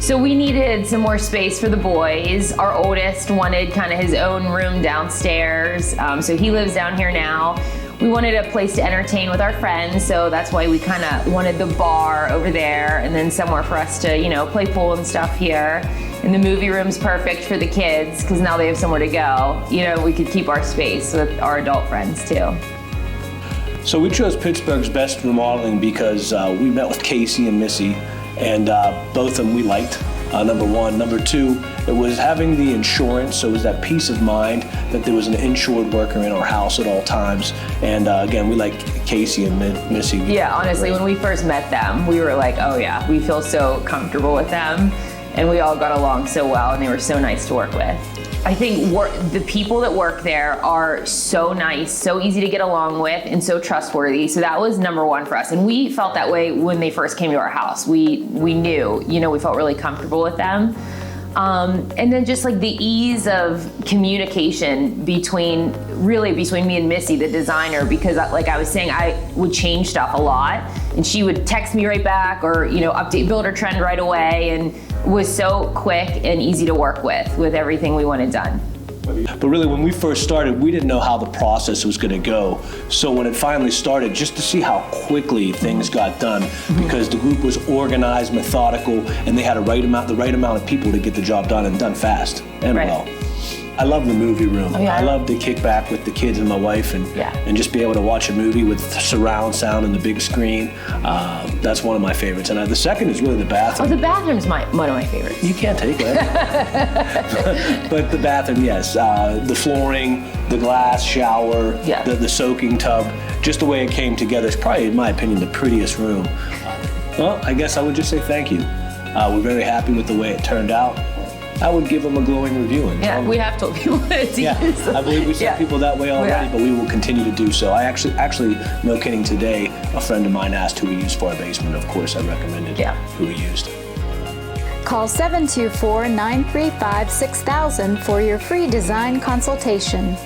So we needed some more space for the boys. Our oldest wanted kind of his own room downstairs, so he lives down here now. We wanted a place to entertain with our friends, so that's why we kind of wanted the bar over there and then somewhere for us to, play pool and stuff here. And the movie room's perfect for the kids because now they have somewhere to go. We could keep our space with our adult friends too. So we chose Pittsburgh's best remodeling because we met with Casey and Missy, and both of them we liked, number one. Number two, it was having the insurance, so it was that peace of mind that there was an insured worker in our house at all times. And again, we like Casey and Missy. Yeah, honestly, when we first met them, we were like, oh yeah, we feel so comfortable with them. And we all got along so well, and they were so nice to work with. I think the people that work there are so nice, so easy to get along with, and so trustworthy. So that was number one for us. And we felt that way when they first came to our house. We knew, we felt really comfortable with them. And then just like the ease of communication between me and Missy, the designer, because like I was saying, I would change stuff a lot, and she would text me right back or, update builder trend right away, and was so quick and easy to work with everything we wanted done. But really, when we first started, we didn't know how the process was going to go. So when it finally started, just to see how quickly things got done, because the group was organized, methodical, and they had the right amount of people to get the job done and done fast and well. I love the movie room. Oh, yeah. I love to kick back with the kids and my wife and just be able to watch a movie with surround sound and the big screen. That's one of my favorites. And the second is really the bathroom. Oh, the bathroom's one of my favorites. You can't take it. But the bathroom, yes. The flooring, the glass shower, the soaking tub, just the way it came together is probably, in my opinion, the prettiest room. Well, I guess I would just say thank you. We're very happy with the way it turned out. I would give them a glowing review. And we have told people to use them. I believe we sent people that way already, but we will continue to do so. I actually, no kidding, today, a friend of mine asked who we used for our basement. Of course, I recommended who we used. Call 724-935-6000 for your free design consultation.